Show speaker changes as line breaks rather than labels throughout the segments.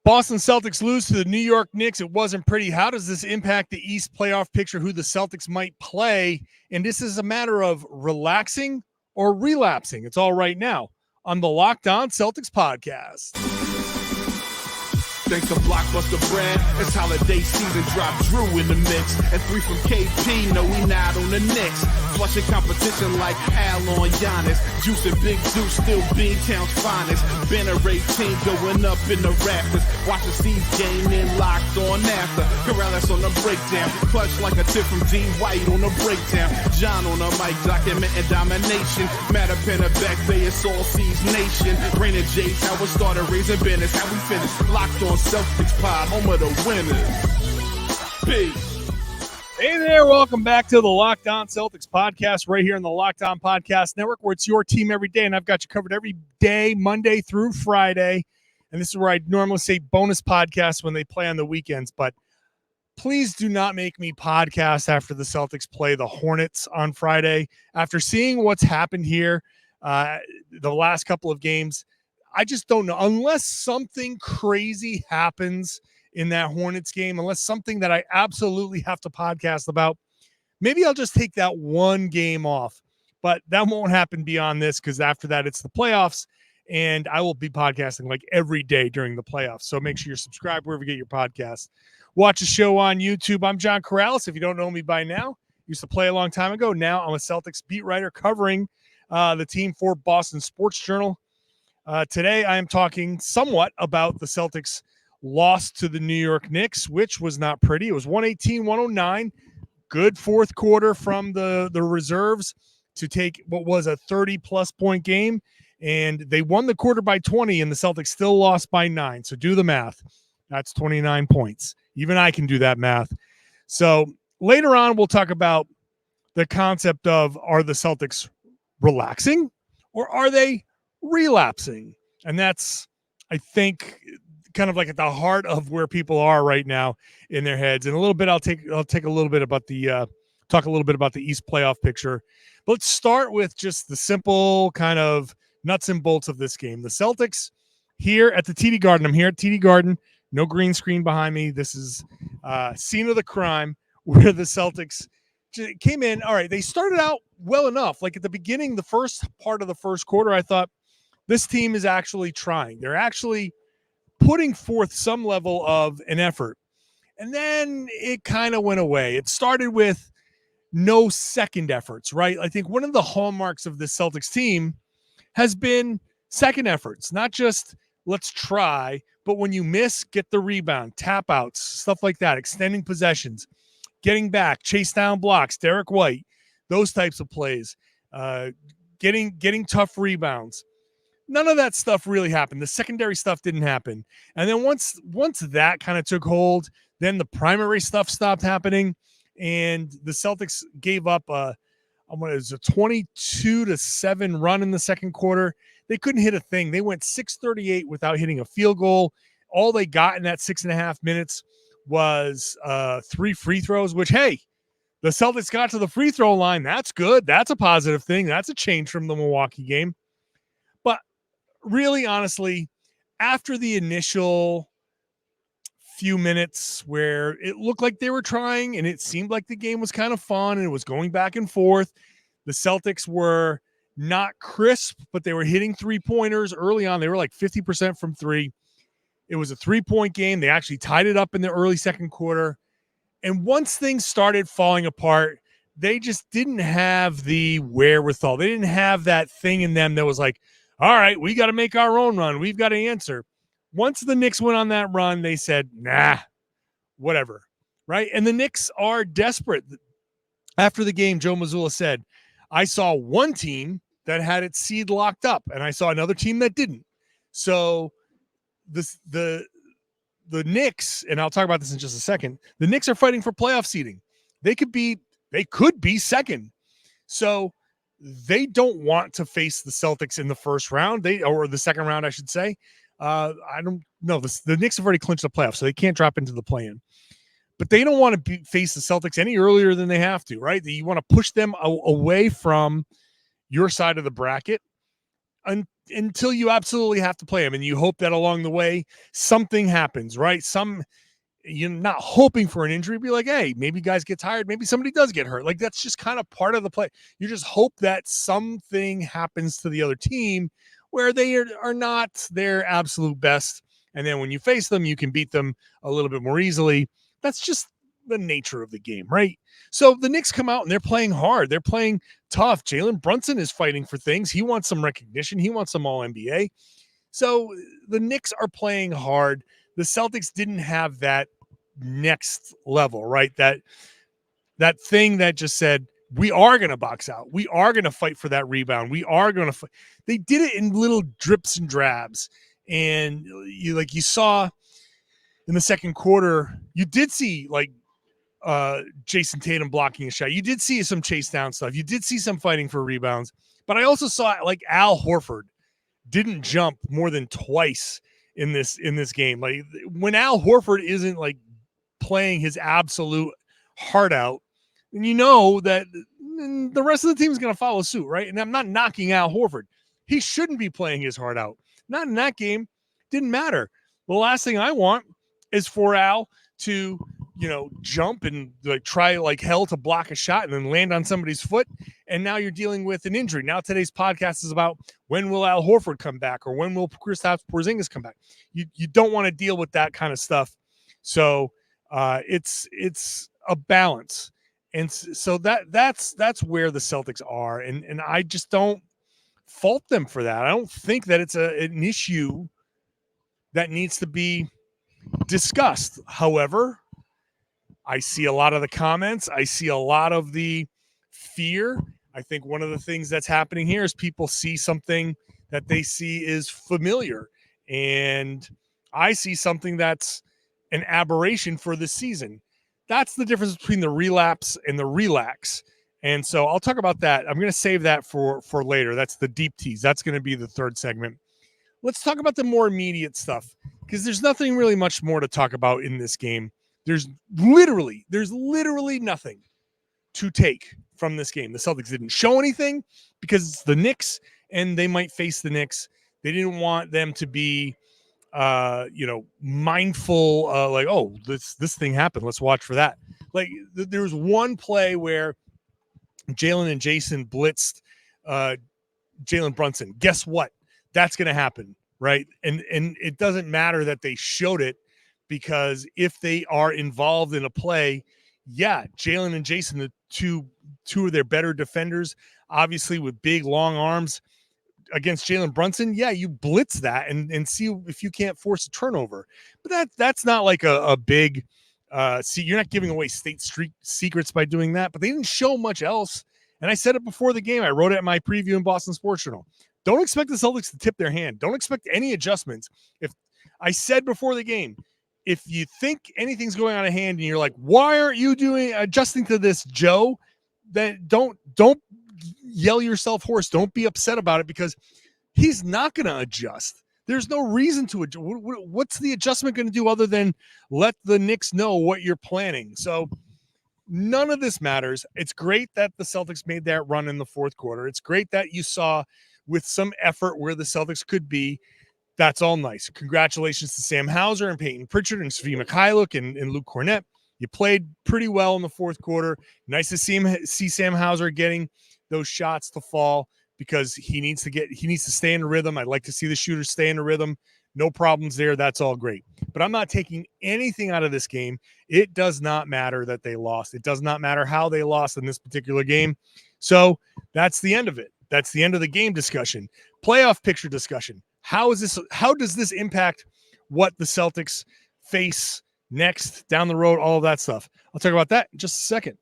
Boston Celtics lose to the New York Knicks. It wasn't pretty. How does this impact the East playoff picture, who the Celtics might play? And this is a matter of relaxing or relapsing. It's all right now on the Locked On Celtics podcast.
Thanks to Blockbuster Brand, it's holiday season, drop Drew in the mix. And 3 from KP, no we not on the Knicks. Flushing competition like Al on Giannis. Juice and Big Juice, still B-Town's finest. Banner 18 going up in the rafters. Watch the C's game in Locked On after. Karalis on the breakdown, clutch like a tip from D. White on the breakdown. John on the mic, documenting domination. Matter pen a back bay, it's all C's nation. Rain and Jace, how we started, raising business, how we finish. Locked On Celtics pod, home of the winners. Peace.
Hey there, welcome back to the Locked On Celtics podcast right here in the Locked On Podcast Network, where it's your team every day, and I've got you covered every day, Monday through Friday. And this is where I normally say bonus podcasts when they play on the weekends, but please do not make me podcast after the Celtics play the Hornets on Friday. After seeing what's happened here the last couple of games, I just don't know. Unless something crazy happens in that Hornets game, unless something that I absolutely have to podcast about, maybe I'll just take that one game off. But that won't happen beyond this, because after that, it's the playoffs, and I will be podcasting like every day during the playoffs. So make sure you're subscribed wherever you get your podcasts. Watch the show on YouTube. I'm John Karalis. If you don't know me by now, used to play a long time ago. Now I'm a Celtics beat writer covering the team for Boston Sports Journal. Today, I am talking somewhat about the Celtics' loss to the New York Knicks, which was not pretty. It was 118-109. Good fourth quarter from the reserves to take what was a 30-plus point game, and they won the quarter by 20, and the Celtics still lost by 9. So do the math. That's 29 points. Even I can do that math. So later on, we'll talk about the concept of, are the Celtics relaxing or are they relapsing? And that's, I think, kind of like at the heart of where people are right now in their heads. And a little bit, I'll take a little bit about talk a little bit about the East playoff picture. But let's start with just the simple kind of nuts and bolts of this game. The Celtics here at the TD Garden. I'm here at TD Garden. No green screen behind me. This is scene of the crime where the Celtics came in. All right, they started out well enough. Like at the beginning, the first part of the first quarter, I thought, this team is actually trying. They're actually putting forth some level of an effort. And then it kind of went away. It started with no second efforts, right? I think one of the hallmarks of this Celtics team has been second efforts, not just let's try, but when you miss, get the rebound, tap outs, stuff like that, extending possessions, getting back, chase down blocks, Derek White, those types of plays, getting tough rebounds. None of that stuff really happened. The secondary stuff didn't happen. And then once that kind of took hold, then the primary stuff stopped happening, and the Celtics gave up a 22-7 run in the second quarter. They couldn't hit a thing. They went 6:38 without hitting a field goal. All they got in that 6.5 minutes was 3 free throws, which, hey, the Celtics got to the free throw line. That's good. That's a positive thing. That's a change from the Milwaukee game. But really, honestly, after the initial few minutes where it looked like they were trying and it seemed like the game was kind of fun and it was going back and forth, the Celtics were not crisp, but they were hitting three-pointers early on. They were like 50% from three. It was a 3-point game. They actually tied it up in the early second quarter. And once things started falling apart, they just didn't have the wherewithal. They didn't have that thing in them that was like, all right, we got to make our own run. We've got to answer. Once the Knicks went on that run, they said, nah, whatever, right? And the Knicks are desperate. After the game, Joe Mazzulla said, I saw one team that had its seed locked up, and I saw another team that didn't. So the Knicks, and I'll talk about this in just a second, the Knicks are fighting for playoff seeding. They could be second. So they don't want to face the Celtics in the first round, or the second round, I should say. I don't know. The Knicks have already clinched the playoffs, so they can't drop into the play-in. But they don't want to face the Celtics any earlier than they have to, right? You want to push them away from your side of the bracket until you absolutely have to play them, and you hope that along the way something happens, right? You're not hoping for an injury. Be like, hey, maybe guys get tired, maybe somebody does get hurt. Like, that's just kind of part of the play. You just hope that something happens to the other team where they are not their absolute best, and then when you face them, you can beat them a little bit more easily. That's just the nature of the game, right? So the Knicks come out and they're playing hard. They're playing tough. Jalen Brunson is fighting for things. He wants some recognition. He wants some All-NBA. So the Knicks are playing hard. The Celtics didn't have that next level, right? That thing that just said, we are going to box out. We are going to fight for that rebound. We are going to fight. They did it in little drips and drabs. And you saw in the second quarter, you did see Jayson Tatum blocking a shot. You did see some chase down stuff. You did see some fighting for rebounds. But I also saw Al Horford didn't jump more than twice in this game. Like, when Al Horford isn't playing his absolute heart out, and you know that the rest of the team is going to follow suit, right? And I'm not knocking Al Horford. He shouldn't be playing his heart out. Not in that game. Didn't matter. The last thing I want is for Al to, jump and try like hell to block a shot and then land on somebody's foot. And now you're dealing with an injury. Now today's podcast is about when will Al Horford come back, or when will Kristaps Porzingis come back. You don't want to deal with that kind of stuff. So it's a balance. And so that's where the Celtics are. And I just don't fault them for that. I don't think that it's an issue that needs to be discussed. However, I see a lot of the comments. I see a lot of the fear. I think one of the things that's happening here is people see something that they see is familiar. And I see something that's an aberration for this season. That's the difference between the relapse and the relax. And so I'll talk about that. I'm going to save that for later. That's the deep tease. That's going to be the third segment. Let's talk about the more immediate stuff, because there's nothing really much more to talk about in this game. There's literally nothing to take from this game. The Celtics didn't show anything because it's the Knicks and they might face the Knicks. They didn't want them to be mindful, oh, this thing happened, let's watch for that. There was one play where Jaylen and Jayson blitzed Jalen Brunson. Guess what? That's going to happen, right? And it doesn't matter that they showed it, because if they are involved in a play, yeah, Jaylen and Jayson, the two of their better defenders, obviously with big long arms, against Jalen Brunson, yeah, you blitz that and see if you can't force a turnover. But that's not like a big you're not giving away state street secrets by doing that. But they didn't show much else. And I said it before the game. I wrote it in my preview in Boston Sports Journal. Don't expect the Celtics to tip their hand. Don't expect any adjustments. If I said before the game, if you think anything's going on at hand and you're like, why aren't you adjusting to this, Joe? Then don't yell yourself hoarse. Don't be upset about it, because he's not going to adjust. There's no reason to adjust. What's the adjustment going to do other than let the Knicks know what you're planning? So none of this matters. It's great that the Celtics made that run in the fourth quarter. It's great that you saw with some effort where the Celtics could be. That's all nice. Congratulations to Sam Hauser and Peyton Pritchard and Svi Mikhailuk and Luke Cornett. You played pretty well in the fourth quarter. Nice to see Sam Hauser getting those shots to fall, because he needs to stay in the rhythm. I'd like to see the shooters stay in the rhythm. No problems there. That's all great. But I'm not taking anything out of this game. It does not matter that they lost. It does not matter how they lost in this particular game. So that's the end of it. That's the end of the game discussion. Playoff picture discussion. How does this impact what the Celtics face next, down the road, all of that stuff? I'll talk about that in just a second.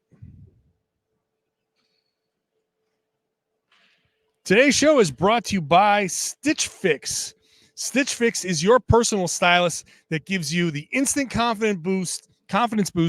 Today's show is brought to you by Stitch Fix. Stitch Fix is your personal stylist that gives you the instant confidence boost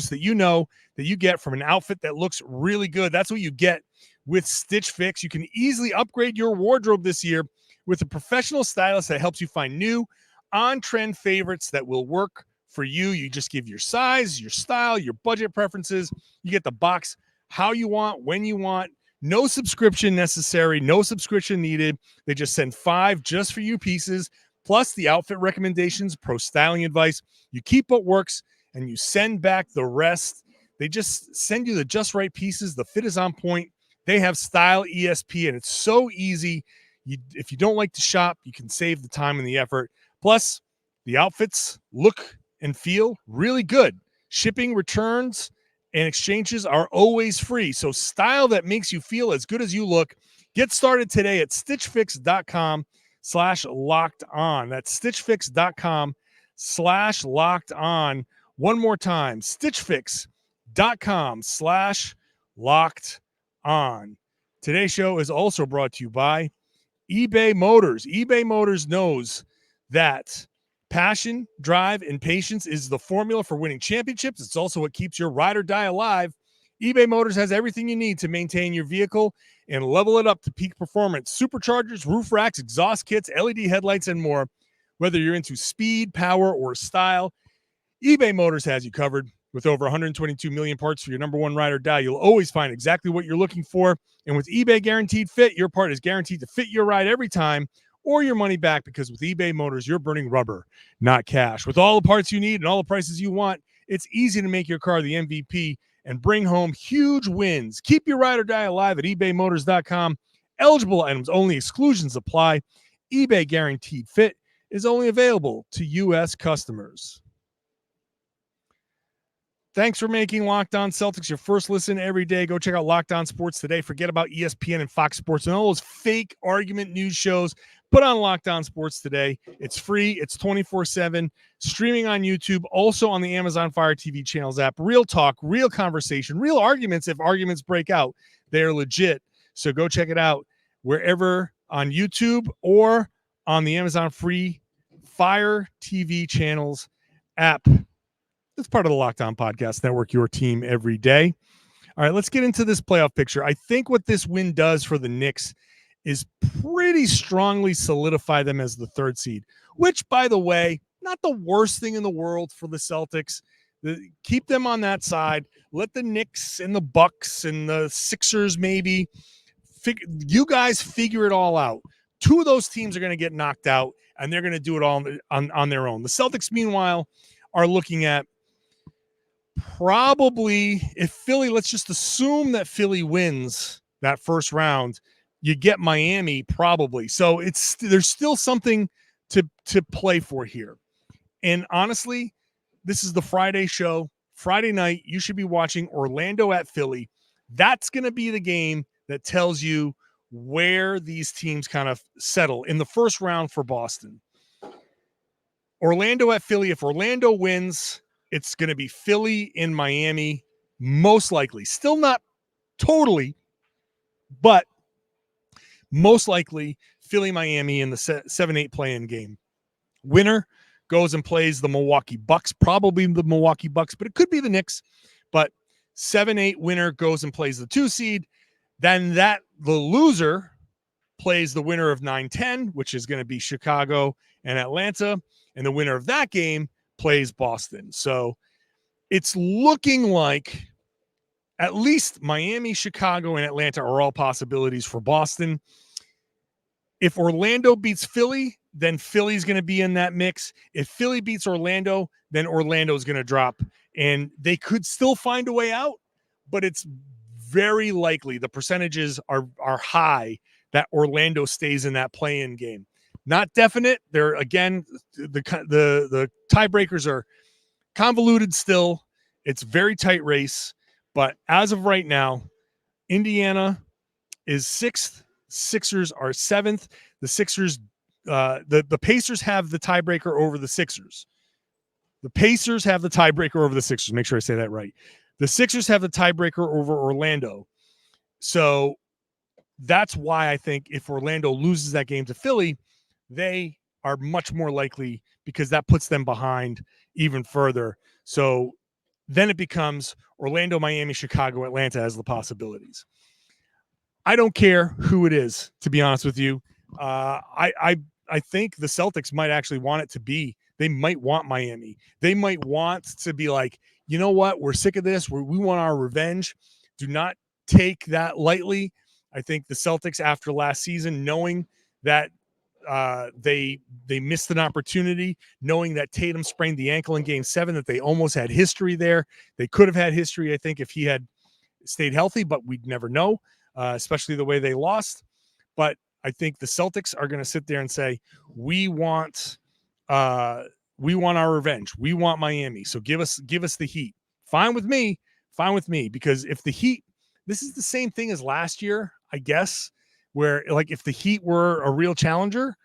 that you get from an outfit that looks really good. That's what you get with Stitch Fix. You can easily upgrade your wardrobe this year with a professional stylist that helps you find new, on-trend favorites that will work for you. You just give your size, your style, your budget preferences. You get the box how you want, when you want. No subscription necessary, no subscription needed. They just send 5 just for you pieces, plus the outfit recommendations, pro styling advice. You keep what works and you send back the rest. They just send you the just right pieces. The fit is on point. They have Style ESP, and it's so easy. If you don't like to shop, you can save the time and the effort. Plus, the outfits look and feel really good. Shipping, returns, and exchanges are always free. So style that makes you feel as good as you look. Get started today at stitchfix.com/locked on. That's stitchfix.com/locked on. One more time, stitchfix.com/locked on. Today's show is also brought to you by eBay Motors. eBay Motors knows that passion, drive, and patience is the formula for winning championships. It's also what keeps your ride or die alive. eBay Motors has everything you need to maintain your vehicle and level it up to peak performance. Superchargers, roof racks, exhaust kits, LED headlights, and more. Whether you're into speed, power, or style, eBay Motors has you covered. With over 122 million parts for your number one ride or die, you'll always find exactly what you're looking for. And with eBay Guaranteed Fit, your part is guaranteed to fit your ride every time or your money back, because with eBay Motors, you're burning rubber, not cash. With all the parts you need and all the prices you want, it's easy to make your car the MVP and bring home huge wins. Keep your ride or die alive at ebaymotors.com. Eligible items only. Exclusions apply. eBay Guaranteed Fit is only available to U.S. customers. Thanks for making Locked On Celtics your first listen every day. Go check out Locked On Sports today. Forget about ESPN and Fox Sports and all those fake argument news shows. Put on Locked On Sports today. It's free. It's 24/7. Streaming on YouTube. Also on the Amazon Fire TV channels app. Real talk, real conversation, real arguments. If arguments break out, they're legit. So go check it out wherever on YouTube or on the Amazon free Fire TV channels app. It's part of the Locked On Podcast Network, your team every day. All right, let's get into this playoff picture. I think what this win does for the Knicks is pretty strongly solidify them as the 3rd seed, which, by the way, not the worst thing in the world for the Celtics. Keep them on that side. Let the Knicks and the Bucks and the Sixers maybe. You guys figure it all out. 2 of those teams are going to get knocked out, and they're going to do it all on their own. The Celtics, meanwhile, are looking at probably, if Philly, let's just assume that Philly wins that first round, you get Miami probably. So there's still something to play for here. And honestly, this is the Friday show. Friday night, you should be watching Orlando at Philly. That's going to be the game that tells you where these teams kind of settle in the first round for Boston. Orlando at Philly. If Orlando wins, it's going to be Philly in Miami, most likely. Still not totally, but most likely Philly, Miami in the 7-8 play-in game. Winner goes and plays the Milwaukee Bucks, probably the Milwaukee Bucks, but it could be the Knicks. But 7-8 winner goes and plays the 2 seed. Then the loser plays the winner of 9-10, which is going to be Chicago and Atlanta. And the winner of that game plays Boston. So it's looking like at least Miami, Chicago, and Atlanta are all possibilities for Boston. If Orlando beats Philly, then Philly's going to be in that mix. If Philly beats Orlando, then Orlando's going to drop. And they could still find a way out, but it's very likely, the percentages are high, that Orlando stays in that play-in game. Not definite. They're, again, the tiebreakers are convoluted still. It's a very tight race. But as of right now, Indiana is 6th. Sixers are 7th. The Sixers, the Pacers have the tiebreaker over the Sixers. The Pacers have the tiebreaker over the Sixers. Make sure I say that right. The Sixers have the tiebreaker over Orlando. So that's why I think if Orlando loses that game to Philly, they are much more likely, because that puts them behind even further. So then it becomes Orlando, Miami, Chicago, Atlanta as the possibilities. I don't care who it is, to be honest with you. I think the Celtics might actually want it to be. They might want Miami. They might want to be like, you know what? We're sick of this. We want our revenge. Do not take that lightly. I think the Celtics, after last season, knowing that they missed an opportunity, knowing that Tatum sprained the ankle in Game 7, that they almost had history there. They could have had history, I think, if he had stayed healthy, but we'd never know, especially the way they lost. But I think the Celtics are going to sit there and say, we want our revenge. We want Miami. So give us the Heat. Fine with me, because if the Heat, this is the same thing as last year, I guess, where like if the Heat were a real challenger,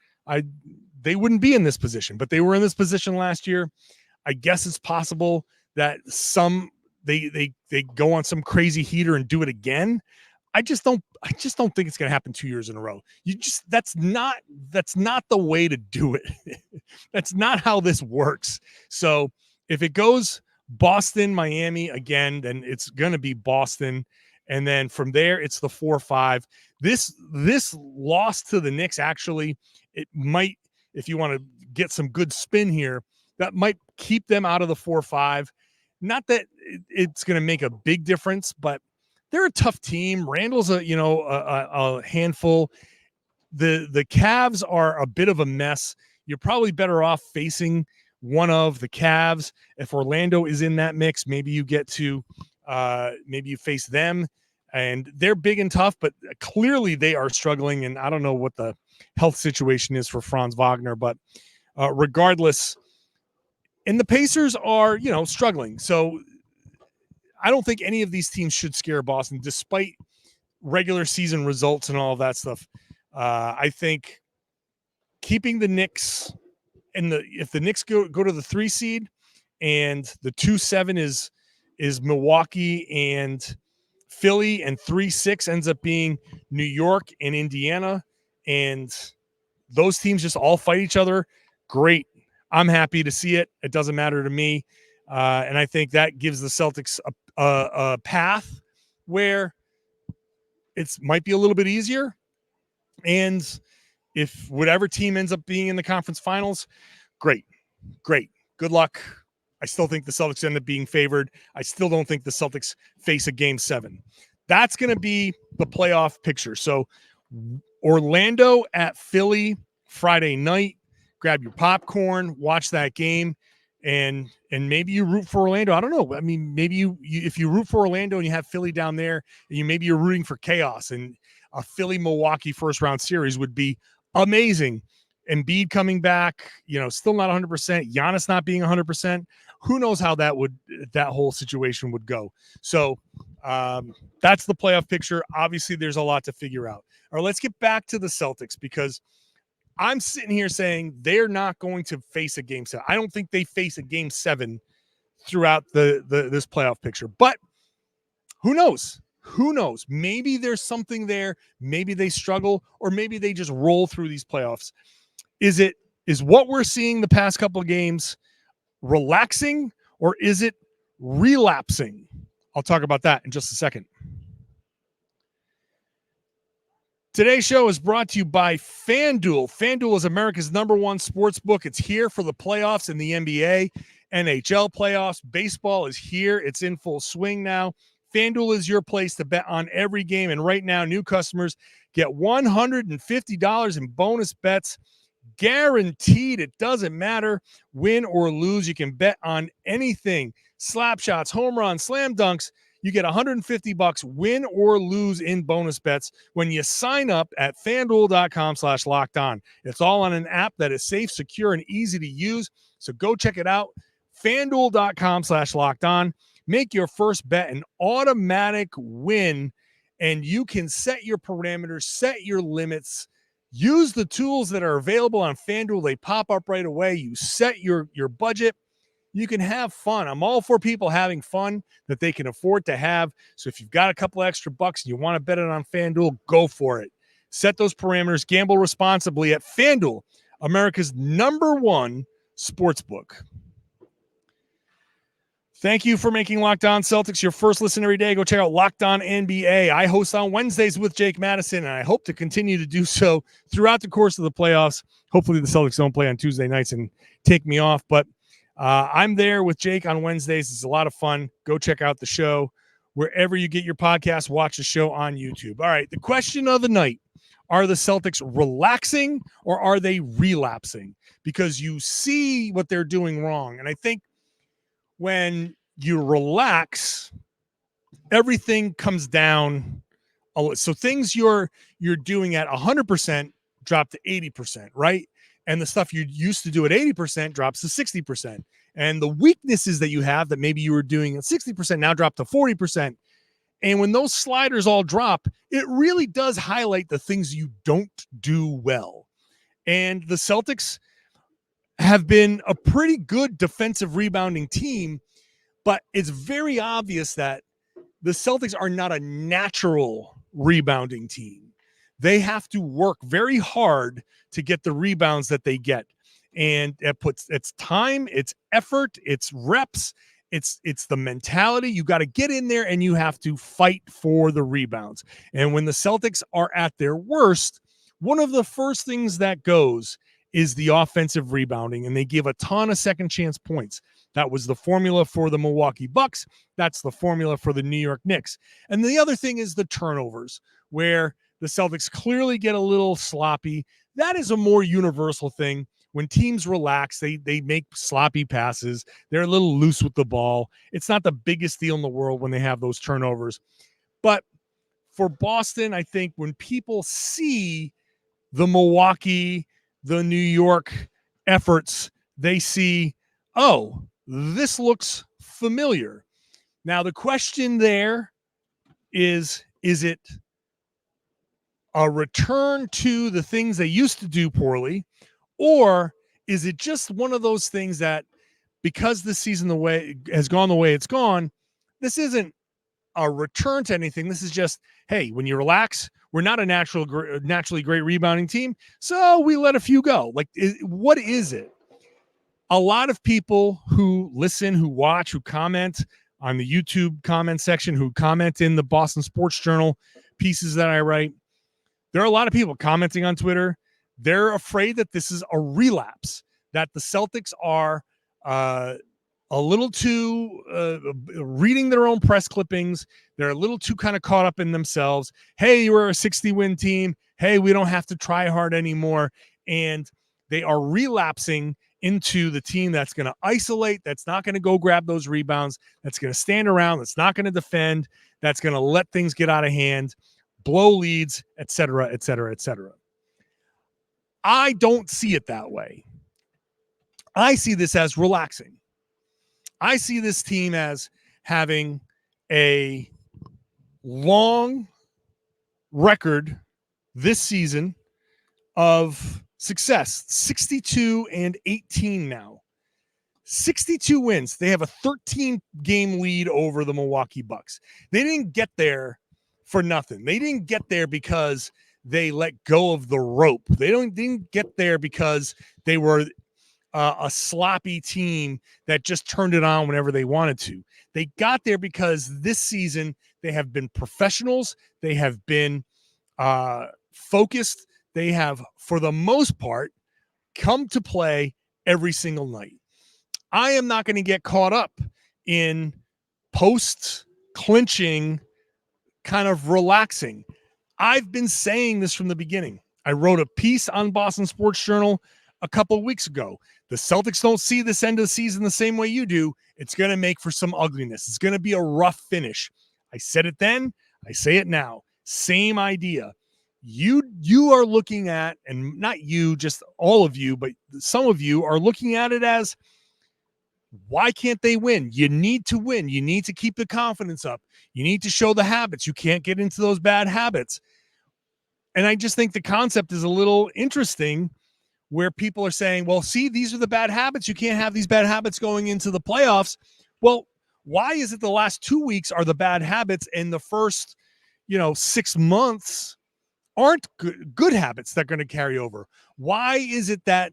they wouldn't be in this position, but they were in this position last year. I guess it's possible that they go on some crazy heater and do it again. I just don't think it's going to happen 2 years in a row. That's not the way to do it. That's not how this works. So if it goes Boston, Miami again, then it's going to be Boston. And then from there, it's the 4-5. This loss to the Knicks, actually, it might, if you want to get some good spin here, that might keep them out of the 4-5. Not that it's going to make a big difference, but they're a tough team. Randall's a handful. The Cavs are a bit of a mess. You're probably better off facing one of the Cavs. If Orlando is in that mix, maybe you get to maybe you face them, and they're big and tough, but clearly they are struggling. And I don't know what the health situation is for Franz Wagner, but regardless, and the Pacers are, struggling. So I don't think any of these teams should scare Boston, despite regular season results and all of that stuff. I think keeping the Knicks if the Knicks go to the 3 seed and the 2-7 is Milwaukee and Philly, and 3-6 ends up being New York and Indiana, and those teams just all fight each other, great. I'm happy to see it. It doesn't matter to me. And I think that gives the Celtics a path where it might be a little bit easier. And if whatever team ends up being in the conference finals, great. Good luck. I still think the Celtics end up being favored. I still don't think the Celtics face a Game 7. That's going to be the playoff picture. So Orlando at Philly Friday night. Grab your popcorn, watch that game, and maybe you root for Orlando. I don't know. I mean, maybe you if you root for Orlando and you have Philly down there, maybe you're rooting for chaos, and a Philly-Milwaukee first-round series would be amazing. Embiid coming back, still not 100%. Giannis not being 100%. Who knows how that whole situation would go. So that's the playoff picture. Obviously, there's a lot to figure out. All right, let's get back to the Celtics, because I'm sitting here saying they're not going to face a Game 7. I don't think they face a Game 7 throughout this playoff picture. But who knows? Maybe there's something there. Maybe they struggle, or maybe they just roll through these playoffs. Is what we're seeing the past couple of games relaxing, or is it relapsing? I'll talk about that in just a second. Today's show is brought to you by FanDuel. FanDuel is America's #1 sports book. It's here for the playoffs in the NBA, NHL playoffs. Baseball is here. It's in full swing now. FanDuel is your place to bet on every game. And right now, new customers get $150 in bonus bets. Guaranteed. It doesn't matter, win or lose. You can bet on anything. Slap shots, home runs, slam dunks. You get $150 win or lose in bonus bets when you sign up at FanDuel.com/lockedon. It's all on an app that is safe, secure, and easy to use. So go check it out. FanDuel.com/lockedon. Make your first bet an automatic win, and you can set your parameters, set your limits. Use the tools that are available on FanDuel. They pop up right away. You set your budget. You can have fun. I'm all for people having fun that they can afford to have. So if you've got a couple extra bucks and you want to bet it on FanDuel, go for it. Set those parameters. Gamble responsibly at FanDuel, America's #1 sportsbook. Thank you for making Locked On Celtics your first listen every day. Go check out Locked On NBA. I host on Wednesdays with Jake Madison, and I hope to continue to do so throughout the course of the playoffs. Hopefully the Celtics don't play on Tuesday nights and take me off, but I'm there with Jake on Wednesdays. It's a lot of fun. Go check out the show. wherever you get your podcast. Watch the show on YouTube. All right, the question of the night: are the Celtics relaxing or are they relapsing? Because you see what they're doing wrong. And I think when you relax, everything comes down. So things you're doing at 100% drop to 80%, right? And the stuff you used to do at 80% drops to 60%. And the weaknesses that you have that maybe you were doing at 60% now drop to 40%. And when those sliders all drop, it really does highlight the things you don't do well. And the Celtics have been a pretty good defensive rebounding team, but it's very obvious that the Celtics are not a natural rebounding team. They have to work very hard to get the rebounds that they get. And it's time, it's effort, it's reps, it's the mentality. You got to get in there and you have to fight for the rebounds. And when the Celtics are at their worst, one of the first things that goes is the offensive rebounding, and they give a ton of second chance points. That was the formula for the Milwaukee Bucks. That's the formula for the New York Knicks. And the other thing is the turnovers, where the Celtics clearly get a little sloppy. That is a more universal thing. When teams relax, they make sloppy passes. They're a little loose with the ball. It's not the biggest deal in the world when they have those turnovers. But for Boston, I think when people see the Milwaukee, the New York efforts, they see, oh, this looks familiar. Now, the question there is it a return to the things they used to do poorly, or is it just one of those things that because this season the way has gone the way it's gone, this isn't a return to anything. This is just, hey, when you relax, we're not a naturally great rebounding team, so we let a few go. Like, what is it? A lot of people who listen, who watch, who comment on the YouTube comment section, who comment in the Boston Sports Journal pieces that I write, there are a lot of people commenting on Twitter. They're afraid that this is a relapse, that the Celtics are a little too reading their own press clippings. They're a little too kind of caught up in themselves. Hey, we're a 60-win team. Hey, we don't have to try hard anymore. And they are relapsing into the team that's going to isolate, that's not going to go grab those rebounds, that's going to stand around, that's not going to defend, that's going to let things get out of hand, blow leads, et cetera, et cetera, et cetera. I don't see it that way. I see this as relaxing. I see this team as having a long record this season of success, 62-18 now. 62 wins. They have a 13-game lead over the Milwaukee Bucks. They didn't get there for nothing. They didn't get there because they let go of the rope. They didn't get there because they were a sloppy team that just turned it on whenever they wanted to. They got there because this season they have been professionals. They have been focused. They have, for the most part, come to play every single night. I am not going to get caught up in post-clinching kind of relaxing. I've been saying this from the beginning. I wrote a piece on Boston Sports Journal a couple of weeks ago. The Celtics don't see this end of the season the same way you do. It's going to make for some ugliness. It's going to be a rough finish. I said it then. I say it now. Same idea. You are looking at, and not you, just all of you, but some of you are looking at it as, why can't they win? You need to win. You need to keep the confidence up. You need to show the habits. You can't get into those bad habits. And I just think the concept is a little interesting, where people are saying, well, see, these are the bad habits. You can't have these bad habits going into the playoffs. Well, why is it the last 2 weeks are the bad habits and the first, 6 months aren't good habits that are going to carry over? Why is it that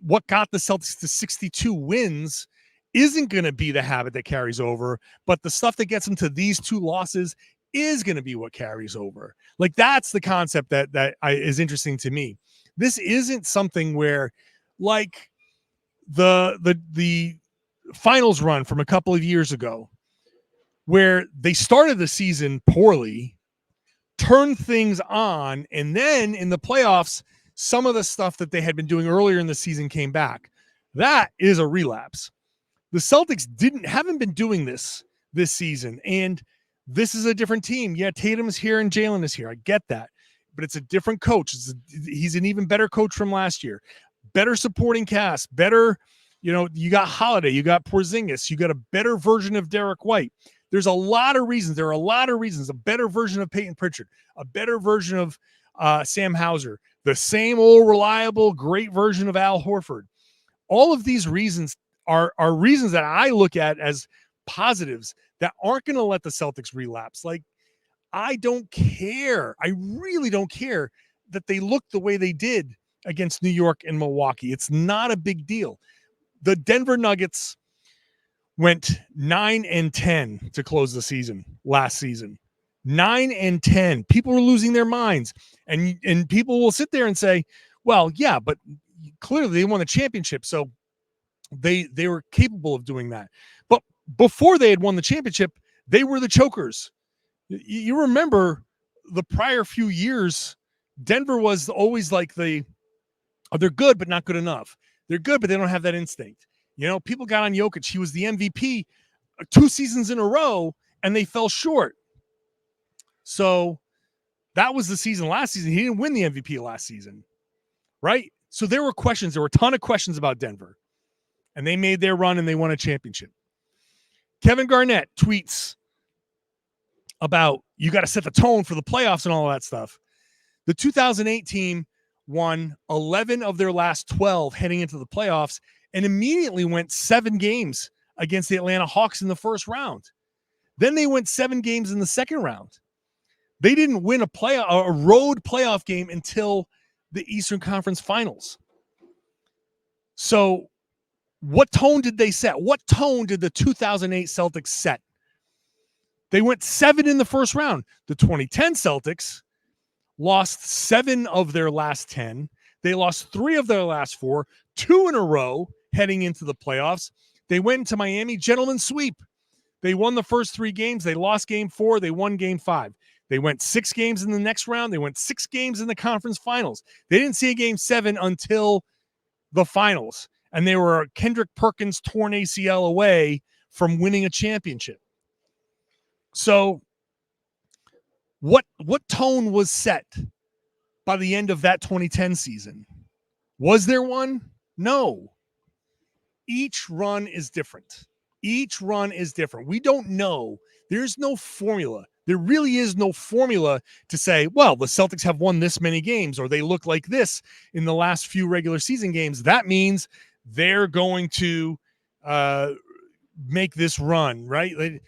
what got the Celtics to 62 wins isn't going to be the habit that carries over, but the stuff that gets them to these 2 losses is going to be what carries over? Like, that's the concept that is interesting to me. This isn't something where, like the finals run from a couple of years ago, where they started the season poorly, turned things on, and then in the playoffs, some of the stuff that they had been doing earlier in the season came back. That is a relapse. The Celtics haven't been doing this season, and this is a different team. Yeah, Tatum's here and Jaylen is here. I get that, but it's a different coach. He's an even better coach from last year. Better supporting cast, better, you got Holiday, you got Porzingis, you got a better version of Derek White. There's a lot of reasons. There are a lot of reasons. A better version of Peyton Pritchard, a better version of Sam Hauser, the same old reliable, great version of Al Horford. All of these reasons are reasons that I look at as positives that aren't going to let the Celtics relapse. Like, I don't care. I really don't care that they looked the way they did against New York and Milwaukee. It's not a big deal. The Denver Nuggets went 9-10 to close the season last season. 9-10. People were losing their minds. And people will sit there and say, well, yeah, but clearly they won the championship. So they were capable of doing that. But before they had won the championship, they were the chokers. You remember the prior few years, Denver was always like they're good, but not good enough. They're good, but they don't have that instinct. People got on Jokic. He was the MVP 2 seasons in a row, and they fell short. So that was the season last season. He didn't win the MVP last season, right? So there were questions. There were a ton of questions about Denver, and they made their run, and they won a championship. Kevin Garnett tweets about you got to set the tone for the playoffs and all of that stuff. The 2008 team won 11 of their last 12 heading into the playoffs and immediately went 7 games against the Atlanta Hawks in the first round. Then they went 7 games in the second round. They didn't win a road playoff game until the Eastern Conference Finals. So what tone did they set? What tone did the 2008 Celtics set? They went 7 in the first round. The 2010 Celtics lost 7 of their last 10. They lost 3 of their last 4, 2 in a row heading into the playoffs. They went into Miami, gentlemen sweep. They won the first 3 games. They lost game 4. They won game 5. They went 6 games in the next round. They went 6 games in the conference finals. They didn't see a game 7 until the finals. And they were Kendrick Perkins torn ACL away from winning a championship. So what tone was set by the end of that 2010 season? Was there one? No. Each run is different. Each run is different. We don't know. There's no formula. There really is no formula to say, well, the Celtics have won this many games or they look like this in the last few regular season games. That means they're going to make this run, right?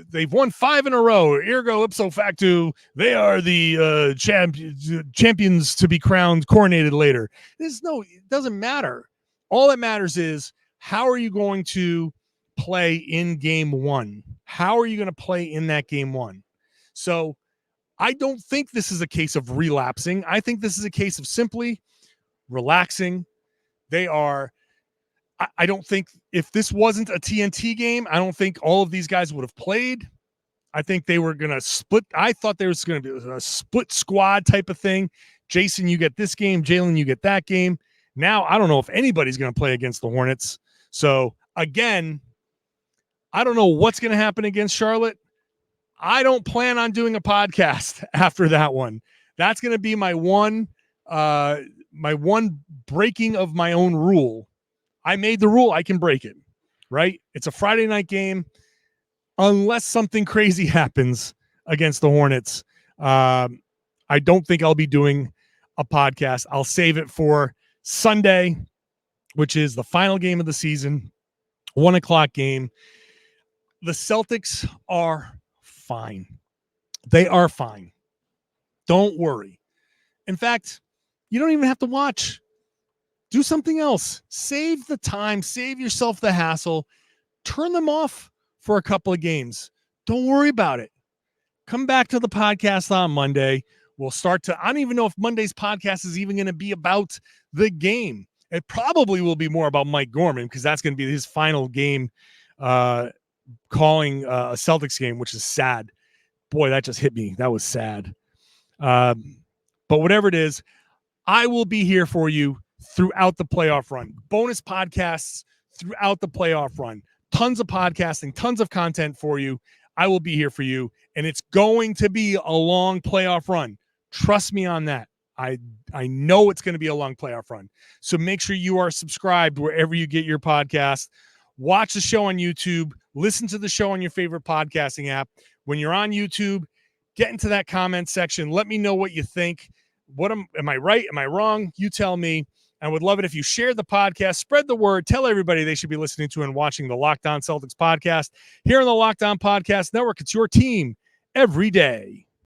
They've won 5 in a row. Ergo ipso facto, they are the champions to be coronated later. It doesn't matter. All that matters is, how are you going to play in game 1? How are you going to play in that game 1? So I don't think this is a case of relapsing. I think this is a case of simply relaxing. I don't think, if this wasn't a TNT game, I don't think all of these guys would have played. I think they were going to split. I thought there was going to be a split squad type of thing. Jayson, you get this game. Jaylen, you get that game. Now, I don't know if anybody's going to play against the Hornets. So, again, I don't know what's going to happen against Charlotte. I don't plan on doing a podcast after that one. That's going to be my one breaking of my own rule. I made the rule. I can break it, right? It's a Friday night game. Unless something crazy happens against the Hornets, I don't think I'll be doing a podcast. I'll save it for Sunday, which is the final game of the season, 1:00 game. The Celtics are fine. They are fine. Don't worry. In fact, you don't even have to watch. Do something else. Save the time. Save yourself the hassle. Turn them off for a couple of games. Don't worry about it. Come back to the podcast on Monday. We'll start to, I don't even know if Monday's podcast is even going to be about the game. It probably will be more about Mike Gorman, because that's going to be his final game calling a Celtics game, which is sad. Boy, that just hit me. That was sad. But whatever it is, I will be here for you throughout the playoff run. Bonus podcasts throughout the playoff run. Tons of podcasting, tons of content for you. I will be here for you, and it's going to be a long playoff run. Trust me on that. I know it's going to be a long playoff run. So make sure you are subscribed wherever you get your podcast. Watch the show on YouTube. Listen to the show on your favorite podcasting app. When you're on YouTube, get into that comment section. Let me know what you think. Am I right? Am I wrong? You tell me. I would love it if you share the podcast, spread the word, tell everybody they should be listening to and watching the Locked On Celtics podcast here on the Locked On Podcast Network. It's your team every day.